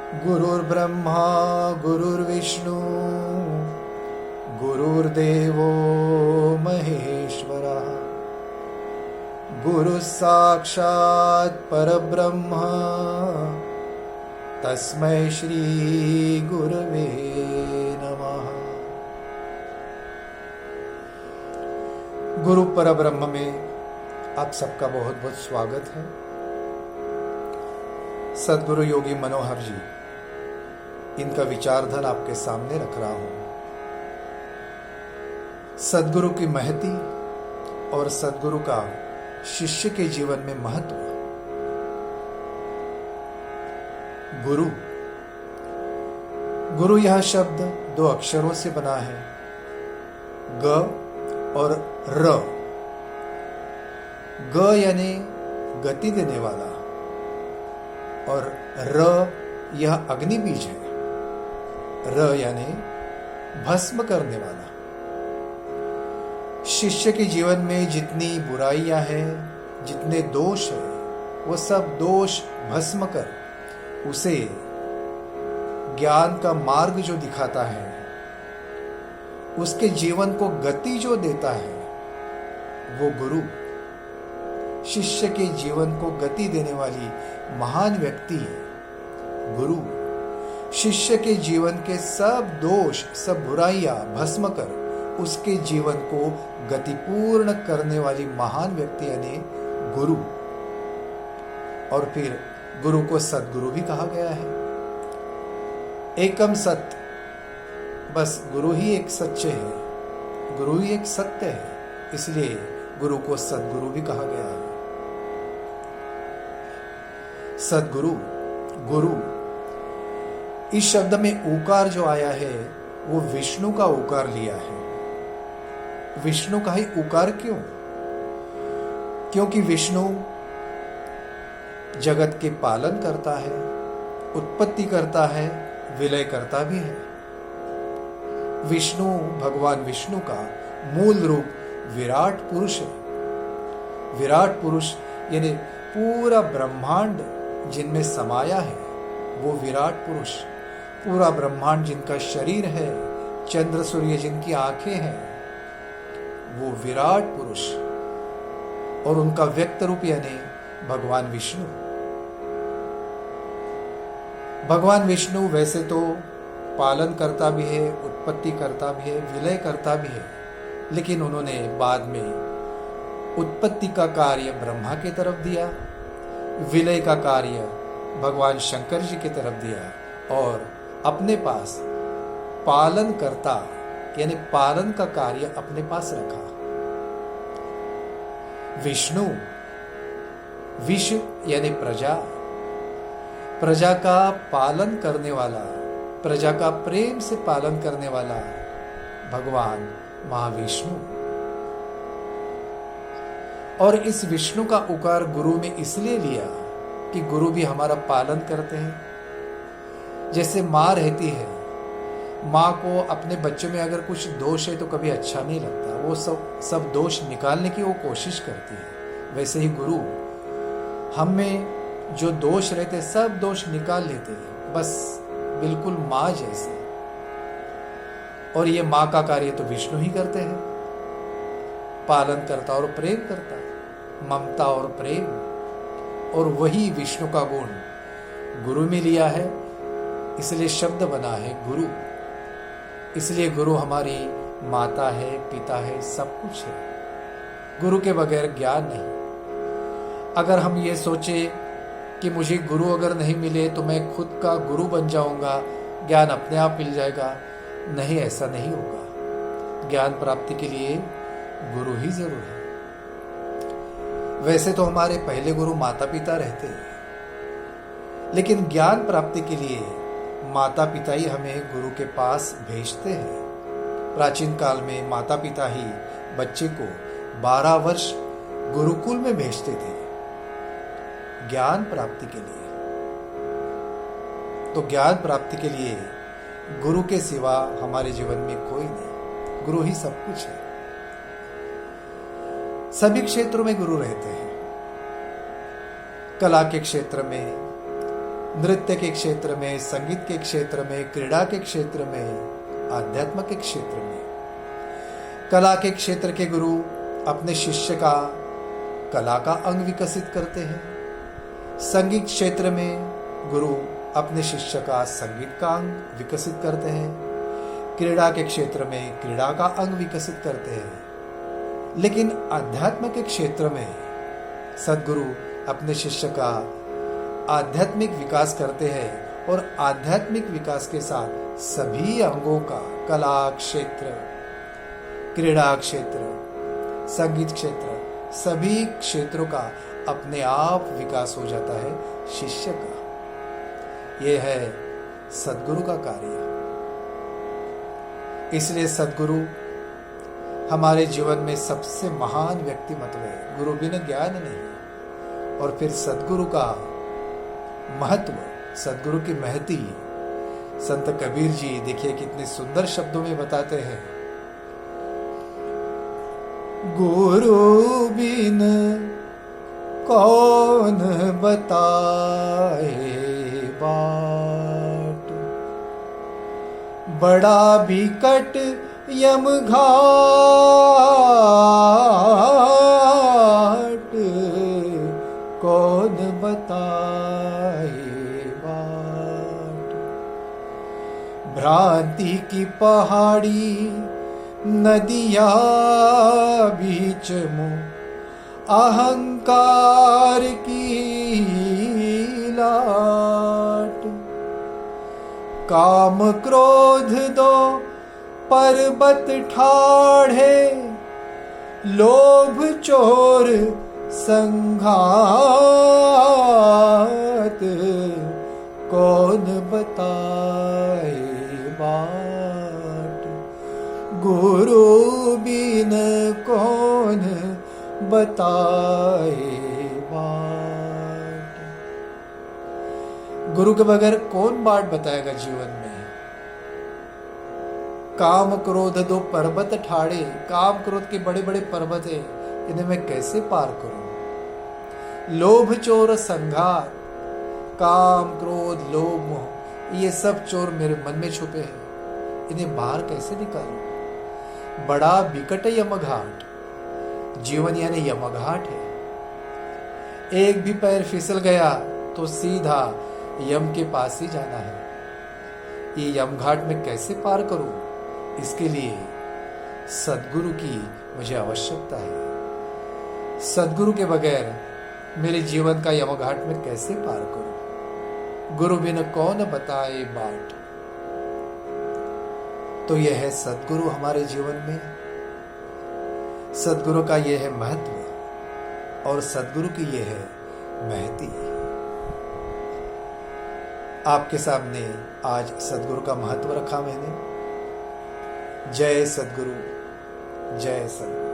गुरुर्ब्रह्मा गुरुर्विष्णु गुरुर्देवो महेश्वरः गुरुः साक्षात् परब्रह्म तस्मै श्री गुरवे नमः। गुरु परब्रह्म में आप सबका बहुत बहुत स्वागत है। सद्गुरु योगी मनोहर जी, इनका विचारधन आपके सामने रख रहा हूं। सद्गुरु की महती और सद्गुरु का शिष्य के जीवन में महत्व। गुरु गुरु यह शब्द दो अक्षरों से बना है, ग और र। ग यानी गति देने वाला और र यह अग्नि बीज है। र यानी भस्म करने वाला। शिष्य के जीवन में जितनी बुराइयां हैं, जितने दोष हैं, वो सब दोष भस्म कर उसे ज्ञान का मार्ग जो दिखाता है, उसके जीवन को गति जो देता है, वो गुरु। शिष्य के जीवन को गति देने वाली महान व्यक्ति है गुरु। शिष्य के जीवन के सब दोष, सब बुराइयां भस्म कर उसके जीवन को गतिपूर्ण करने वाली महान व्यक्ति यानी गुरु। और फिर गुरु को सद्गुरु भी कहा गया है। एकम सत्य, बस गुरु ही एक सच्चे है, गुरु ही एक सत्य है, इसलिए गुरु को सद्गुरु भी कहा गया है। सद्गुरु, गुरु, इस शब्द में ऊकार जो आया है वो विष्णु का ऊकार लिया है। विष्णु का ही ऊकार क्यों? क्योंकि विष्णु जगत के पालन करता है, उत्पत्ति करता है, विलय करता भी है। विष्णु, भगवान विष्णु का मूल रूप विराट पुरुष है। विराट पुरुष यानी पूरा ब्रह्मांड जिनमें समाया है, वो विराट पुरुष। पूरा ब्रह्मांड जिनका शरीर है, चंद्र सूर्य जिनकी आंखें हैं, वो विराट पुरुष। और उनका व्यक्त रूप यानी भगवान विष्णु। भगवान विष्णु वैसे तो पालन करता भी है, उत्पत्ति करता भी है, विलय करता भी है, लेकिन उन्होंने बाद में उत्पत्ति का कार्य ब्रह्मा की तरफ दिया, विलय का कार्य भगवान शंकर जी की तरफ दिया और अपने पास पालन करता यानी पालन का कार्य अपने पास रखा। विष्णु, विश्व यानी प्रजा, प्रजा का पालन करने वाला, प्रजा का प्रेम से पालन करने वाला भगवान महाविष्णु। और इस विष्णु का उकार गुरु में इसलिए लिया कि गुरु भी हमारा पालन करते हैं। जैसे माँ रहती है, माँ को अपने बच्चे में अगर कुछ दोष है तो कभी अच्छा नहीं लगता, वो सब दोष निकालने की वो कोशिश करती है। वैसे ही गुरु हम में जो दोष रहते सब दोष निकाल लेते हैं, बस बिल्कुल माँ जैसे। और ये माँ का कार्य तो विष्णु ही करते हैं, पालन करता और प्रेम करता, ममता और प्रेम। और वही विष्णु का गुण गुरु में लिया है, इसलिए शब्द बना है गुरु। इसलिए गुरु हमारी माता है, पिता है, सब कुछ है। गुरु के बगैर ज्ञान नहीं। अगर हम ये सोचे कि मुझे गुरु अगर नहीं मिले तो मैं खुद का गुरु बन जाऊंगा, ज्ञान अपने आप मिल जाएगा, नहीं, ऐसा नहीं होगा। ज्ञान प्राप्ति के लिए गुरु ही जरूर है। वैसे तो हमारे पहले गुरु माता पिता रहते हैं, लेकिन ज्ञान प्राप्ति के लिए माता पिता ही हमें गुरु के पास भेजते हैं। प्राचीन काल में माता पिता ही बच्चे को 12 वर्ष गुरुकुल में भेजते थे ज्ञान प्राप्ति के लिए। तो ज्ञान प्राप्ति के लिए गुरु के सिवा हमारे जीवन में कोई नहीं, गुरु ही सब कुछ है। सभी क्षेत्रों में गुरु रहते हैं। कला के क्षेत्र में, नृत्य के क्षेत्र में, संगीत के क्षेत्र में, क्रीड़ा के क्षेत्र में, आध्यात्म के क्षेत्र में। कला के क्षेत्र के गुरु अपने शिष्य का कला का अंग विकसित करते हैं। संगीत क्षेत्र में गुरु अपने शिष्य का संगीत का अंग विकसित करते हैं। क्रीड़ा के क्षेत्र में क्रीड़ा का अंग विकसित करते हैं। लेकिन अध्यात्म के क्षेत्र में सद्गुरु अपने शिष्य का आध्यात्मिक विकास करते हैं और आध्यात्मिक विकास के साथ सभी अंगों का, कला क्षेत्र, क्रीड़ा क्षेत्र, संगीत क्षेत्र, सभी क्षेत्रों का अपने आप विकास हो जाता है शिष्य का। यह है सद्गुरु का कार्य। इसलिए सद्गुरु हमारे जीवन में सबसे महान व्यक्तिमत्व है। गुरु बिना ज्ञान नहीं। और फिर सद्गुरु का महत्व, सद्गुरु की महती संत कबीर जी देखिए कितने सुंदर शब्दों में बताते हैं। गुरु बिन कौन बताए बाट, बड़ा बिकट यम घाट, कौन बताए बाट। भ्रांति की पहाड़ी नदिया बीच मुँह, अहंकार की लाट। काम क्रोध दो पर्वत ठाढ़े, लोभ चोर संघात, कौन बताए बाट। गुरु बिन कौन बताए बाट। गुरु के बगैर कौन बाट बताएगा जीवन में। काम क्रोध दो पर्वत ठाड़े, काम क्रोध के बड़े बड़े पर्वत है, इन्हें मैं कैसे पार करूं। लोभ चोर संघात, काम क्रोध लोभ मोह, ये सब चोर मेरे मन में छुपे हैं, इन्हें बाहर कैसे निकालूं। बड़ा बिकट यमघाट, जीवन यानी यमघाट है। एक भी पैर फिसल गया तो सीधा यम के पास ही जाना है। ये यमघाट में कैसे पार करूं, इसके लिए सद्गुरु की मुझे आवश्यकता है। सद्गुरु के बगैर मेरे जीवन का यमघाट में कैसे पार करूं। गुरु बिन कौन बताए बाट। तो यह है सद्गुरु हमारे जीवन में। सद्गुरु का यह है महत्व और सद्गुरु की यह है महती। आपके सामने आज सद्गुरु का महत्व रखा मैंने। जय सद्गुरु, जय सद्गुरु।